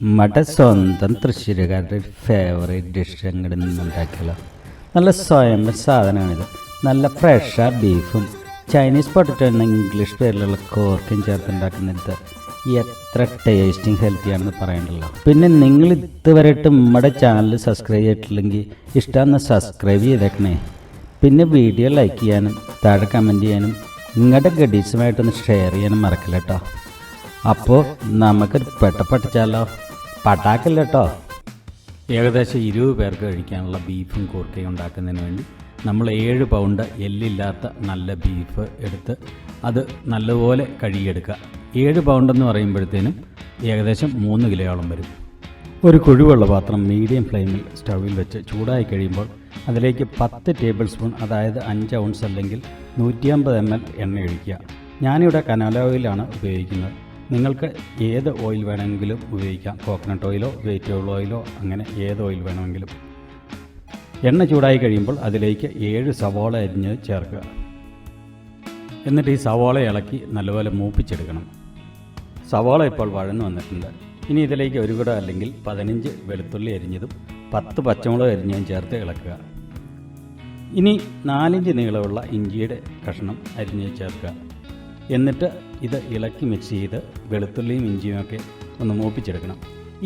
നമ്മുടെ സ്വന്തം തൃശ്ശൂരുകാരുടെ favourite dish എങ്ങടെ നിന്നുണ്ടാക്കിയുള്ള നല്ല സ്വയം സാധനമാണിത്. നല്ല ഫ്രഷ് ബീഫും ചൈനീസ് പൊട്ടറ്റോ എന്ന ഇംഗ്ലീഷ് പേരിലുള്ള കോർക്കയും ചേർത്തുണ്ടാക്കുന്നത് എത്ര ടേസ്റ്റിങ് ഹെൽത്തിയാണെന്ന് പറയണ്ടല്ലോ. പിന്നെ നിങ്ങൾ ഇതുവരെയായിട്ട് നമ്മുടെ ചാനൽ സബ്സ്ക്രൈബ് ചെയ്തിട്ടില്ലെങ്കിൽ ഇഷ്ടമെന്ന് സബ്സ്ക്രൈബ് ചെയ്തേക്കണേ. പിന്നെ വീഡിയോ ലൈക്ക് ചെയ്യാനും താഴെ കമൻറ്റ് ചെയ്യാനും നിങ്ങളുടെ ഗഡീസുമായിട്ടൊന്ന് ഷെയർ ചെയ്യാനും മറക്കില്ല കേട്ടോ. അപ്പോൾ നമുക്കൊരു പെട്ടപ്പട്ടിച്ചാലോ, പട്ടാക്കില്ല കേട്ടോ. ഏകദേശം 20 പേർക്ക് കഴിക്കാനുള്ള ബീഫും കൂർക്കയും ഉണ്ടാക്കുന്നതിന് വേണ്ടി നമ്മൾ 7 പൗണ്ട് എല്ലില്ലാത്ത നല്ല ബീഫ് എടുത്ത് അത് നല്ലപോലെ കഴുകിയെടുക്കുക. 7 പൗണ്ടെന്ന് പറയുമ്പോഴത്തേനും ഏകദേശം 3 കിലോയോളം വരും. ഒരു കുഴിവുള്ള പാത്രം മീഡിയം ഫ്ലെയിമിൽ സ്റ്റൗവിൽ വെച്ച് ചൂടായി കഴിയുമ്പോൾ അതിലേക്ക് 10 ടേബിൾ സ്പൂൺ, അതായത് 5 ഔൺസ് അല്ലെങ്കിൽ 150 ml എണ്ണ ഒഴിക്കുക. ഞാനിവിടെ കനോല ഓയിലാണ് ഉപയോഗിക്കുന്നത്. നിങ്ങൾക്ക് ഏത് ഓയിൽ വേണമെങ്കിലും ഉപയോഗിക്കാം. കോക്കനട്ട് ഓയിലോ വെജിറ്റബിൾ ഓയിലോ അങ്ങനെ ഏത് ഓയിൽ വേണമെങ്കിലും. എണ്ണ ചൂടായി കഴിയുമ്പോൾ അതിലേക്ക് 7 സവാള അരിഞ്ഞ് ചേർക്കുക. എന്നിട്ട് ഈ സവാള ഇളക്കി നല്ലപോലെ മൂപ്പിച്ചെടുക്കണം. സവാള ഇപ്പോൾ വഴന്നു വന്നിട്ടുണ്ട്. ഇനി ഇതിലേക്ക് ഒരു കുട അല്ലെങ്കിൽ 15 വെളുത്തുള്ളി അരിഞ്ഞതും 10 പച്ചമുളക് അരിഞ്ഞതും ചേർത്ത് ഇളക്കുക. ഇനി 4 ഇഞ്ച് നീളമുള്ള ഇഞ്ചിയുടെ കഷ്ണം അരിഞ്ഞ് ചേർക്കുക. എന്നിട്ട് ഇത് ഇളക്കി മിക്സ് ചെയ്ത് വെളുത്തുള്ളിയും ഇഞ്ചിയുമൊക്കെ ഒന്ന് മൂപ്പിച്ചെടുക്കണം.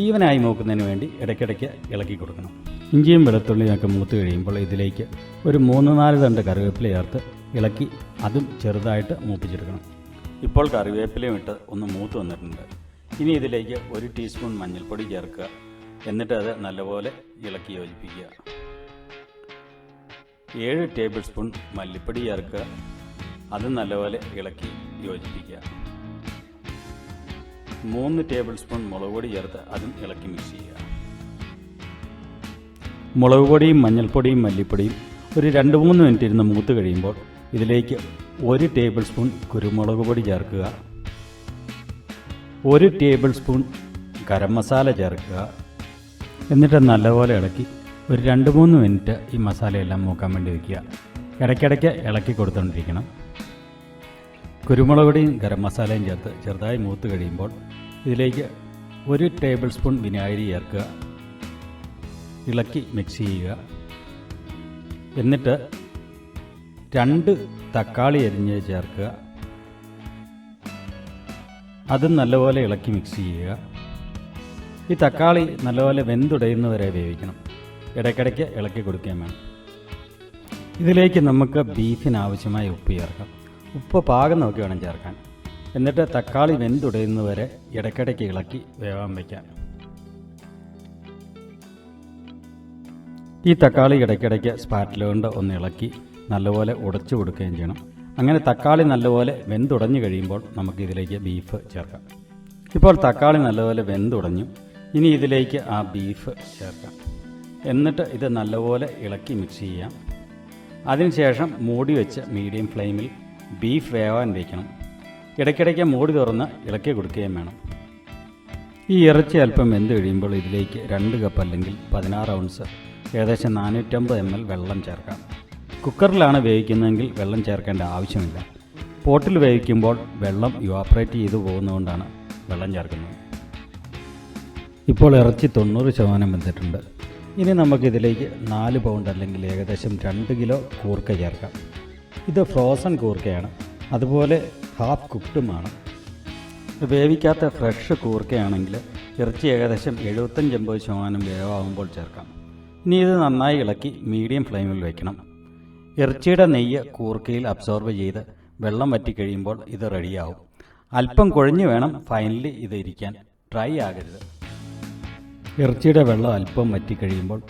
ഈവനായി മൂക്കുന്നതിന് വേണ്ടി ഇടയ്ക്കിടയ്ക്ക് ഇളക്കി കൊടുക്കണം. ഇഞ്ചിയും വെളുത്തുള്ളിയുമൊക്കെ മൂത്ത് കഴിയുമ്പോൾ ഇതിലേക്ക് ഒരു 3-4 തണ്ട് കറിവേപ്പില ചേർത്ത് ഇളക്കി അതും ചെറുതായിട്ട് മൂപ്പിച്ചെടുക്കണം. ഇപ്പോൾ കറിവേപ്പിലയും ഇട്ട് ഒന്ന് മൂത്ത് വന്നിട്ടുണ്ട്. ഇനി ഇതിലേക്ക് 1 ടീസ്പൂൺ മഞ്ഞൾപ്പൊടി ചേർക്കുക. എന്നിട്ട് അത് നല്ലപോലെ ഇളക്കി യോജിപ്പിക്കുക. 7 ടേബിൾ സ്പൂൺ മല്ലിപ്പൊടി ചേർക്കുക. അത് നല്ലപോലെ ഇളക്കി യോജിപ്പിക്കുക. 3 ടേബിൾ സ്പൂൺ മുളക് പൊടി ചേർത്ത് അതും ഇളക്കി മിക്സ് ചെയ്യുക. മുളക് പൊടിയും മഞ്ഞൾപ്പൊടിയും മല്ലിപ്പൊടിയും ഒരു 2-3 മിനിറ്റ് ഇരുന്ന് മൂത്ത് കഴിയുമ്പോൾ ഇതിലേക്ക് 1 ടേബിൾ സ്പൂൺ കുരുമുളക് പൊടി ചേർക്കുക. 1 ടേബിൾ സ്പൂൺ ഗരം മസാല ചേർക്കുക. എന്നിട്ട് നല്ലപോലെ ഇളക്കി ഒരു 2-3 മിനിറ്റ് ഈ മസാലയെല്ലാം മൂക്കാൻ വേണ്ടി വയ്ക്കുക. ഇടയ്ക്കിടയ്ക്ക് ഇളക്കി കൊടുത്തുകൊണ്ടിരിക്കണം. കുരുമുളക് പൊടിയും ഗരം മസാലയും ചേർത്ത് ചെറുതായി മൂത്ത് കഴിയുമ്പോൾ ഇതിലേക്ക് 1 ടേബിൾ സ്പൂൺ വിനാഗിരി ചേർക്കുക. ഇളക്കി മിക്സ് ചെയ്യുക. എന്നിട്ട് 2 തക്കാളി അരിഞ്ഞ് ചേർക്കുക. അതും നല്ലപോലെ ഇളക്കി മിക്സ് ചെയ്യുക. ഈ തക്കാളി നല്ലപോലെ വെന്തുടയുന്നവരെ വേവിക്കണം. ഇടയ്ക്കിടയ്ക്ക് ഇളക്കി കൊടുക്കുകയും വേണം. ഇതിലേക്ക് നമുക്ക് ബീഫിന് ആവശ്യമായ ഉപ്പ് ചേർക്കാം. ഉപ്പ് പാകം നോക്കി വേണം ചേർക്കാൻ. എന്നിട്ട് തക്കാളി വെന്തുടയുന്നവരെ ഇടയ്ക്കിടയ്ക്ക് ഇളക്കി വേവാൻ വയ്ക്കാം. ഈ തക്കാളി ഇടയ്ക്കിടയ്ക്ക് സ്പാറ്റില കൊണ്ട് ഒന്ന് ഇളക്കി നല്ലപോലെ ഉടച്ചു കൊടുക്കുകയും ചെയ്യണം. അങ്ങനെ തക്കാളി നല്ലപോലെ വെന്തുടഞ്ഞു കഴിയുമ്പോൾ നമുക്ക് ഇതിലേക്ക് ബീഫ് ചേർക്കാം. ഇപ്പോൾ തക്കാളി നല്ലപോലെ വെന്തുടഞ്ഞു. ഇനി ഇതിലേക്ക് ആ ബീഫ് ചേർക്കാം. എന്നിട്ട് ഇത് നല്ലപോലെ ഇളക്കി മിക്സ് ചെയ്യാം. അതിനുശേഷം മൂടി വെച്ച് മീഡിയം ഫ്ലെയിമിൽ ബീഫ് വേവാൻ വയ്ക്കണം. ഇടയ്ക്കിടയ്ക്ക് മൂടി തുറന്ന് ഇളക്കി കൊടുക്കുകയും വേണം. ഈ ഇറച്ചി അല്പം വെന്ത് കഴിയുമ്പോൾ ഇതിലേക്ക് 2 കപ്പ് അല്ലെങ്കിൽ 16 ഔൺസ് ഏകദേശം 450 ml വെള്ളം ചേർക്കാം. കുക്കറിലാണ് വേവിക്കുന്നതെങ്കിൽ വെള്ളം ചേർക്കേണ്ട ആവശ്യമില്ല. പോട്ടിൽ വേവിക്കുമ്പോൾ വെള്ളം ഇവാപ്പറേറ്റ് ചെയ്തു പോകുന്നതുകൊണ്ടാണ് വെള്ളം ചേർക്കുന്നത്. ഇപ്പോൾ ഇറച്ചി 90% വെന്തിട്ടുണ്ട്. ഇനി നമുക്കിതിലേക്ക് 4 പൗണ്ട് അല്ലെങ്കിൽ ഏകദേശം 2 കിലോ കൂർക്ക ചേർക്കാം. ഇത് ഫ്രോസൺ കൂർക്കയാണ്, അതുപോലെ ഹാഫ് കുക്ക്ഡുമാണ്. വേവിക്കാത്ത ഫ്രഷ് കൂർക്കയാണെങ്കിൽ ഇറച്ചി ഏകദേശം 75-80% വേവാകുമ്പോൾ ചേർക്കാം. ഇനി ഇത് നന്നായി ഇളക്കി മീഡിയം ഫ്ലെയിമിൽ വയ്ക്കണം. ഇറച്ചിയുടെ നെയ്യ് കൂർക്കയിൽ അബ്സോർബ് ചെയ്ത് വെള്ളം വറ്റിക്കഴിയുമ്പോൾ ഇത് റെഡിയാവും. അല്പം കുഴഞ്ഞു വേണം ഫൈനലി ഇത് ഇരിക്കാൻ, ഡ്രൈ ആകരുത്. ഇറച്ചിയുടെ വെള്ളം അല്പം വറ്റിക്കഴിയുമ്പോൾ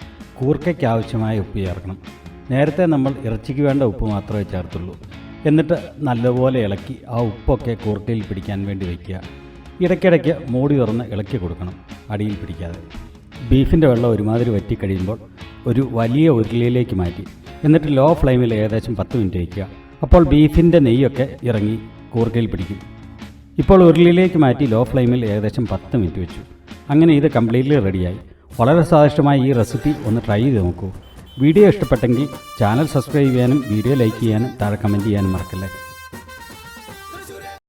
കൂർക്കയ്ക്ക് ആവശ്യമായ ഉപ്പ് ചേർക്കണം. നേരത്തെ നമ്മൾ ഇറച്ചിക്ക് വേണ്ട ഉപ്പ് മാത്രമേ ചേർത്തുള്ളൂ. എന്നിട്ട് നല്ലപോലെ ഇളക്കി ആ ഉപ്പൊക്കെ കൂർക്കയിൽ പിടിക്കാൻ വേണ്ടി വയ്ക്കുക. ഇടയ്ക്കിടയ്ക്ക് മൂടി തുറന്ന് ഇളക്കി കൊടുക്കണം, അടിയിൽ പിടിക്കാതെ. ബീഫിൻ്റെ വെള്ളം ഒരുമാതിരി വറ്റിക്കഴിയുമ്പോൾ ഒരു വലിയ ഉരുളിയിലേക്ക് മാറ്റി എന്നിട്ട് ലോ ഫ്ലെയിമിൽ ഏകദേശം 10 മിനിറ്റ് വയ്ക്കുക. അപ്പോൾ ബീഫിൻ്റെ നെയ്യൊക്കെ ഇറങ്ങി കൂർക്കയിൽ പിടിക്കും. ഇപ്പോൾ ഉരുളിയിലേക്ക് മാറ്റി ലോ ഫ്ലെയിമിൽ ഏകദേശം 10 മിനിറ്റ് വെച്ചു. അങ്ങനെ ഇത് കംപ്ലീറ്റ്ലി റെഡിയായി. വളരെ സ്വാദിഷ്ടമായ ഈ റെസിപ്പി ഒന്ന് ട്രൈ ചെയ്ത് നോക്കൂ. വീഡിയോ ഇഷ്ടപ്പെട്ടെങ്കിൽ ചാനൽ സബ്സ്ക്രൈബ് ചെയ്യാനും വീഡിയോ ലൈക്ക് ചെയ്യാനും താഴെ കമൻറ്റ് ചെയ്യാനും മറക്കല്ലേ.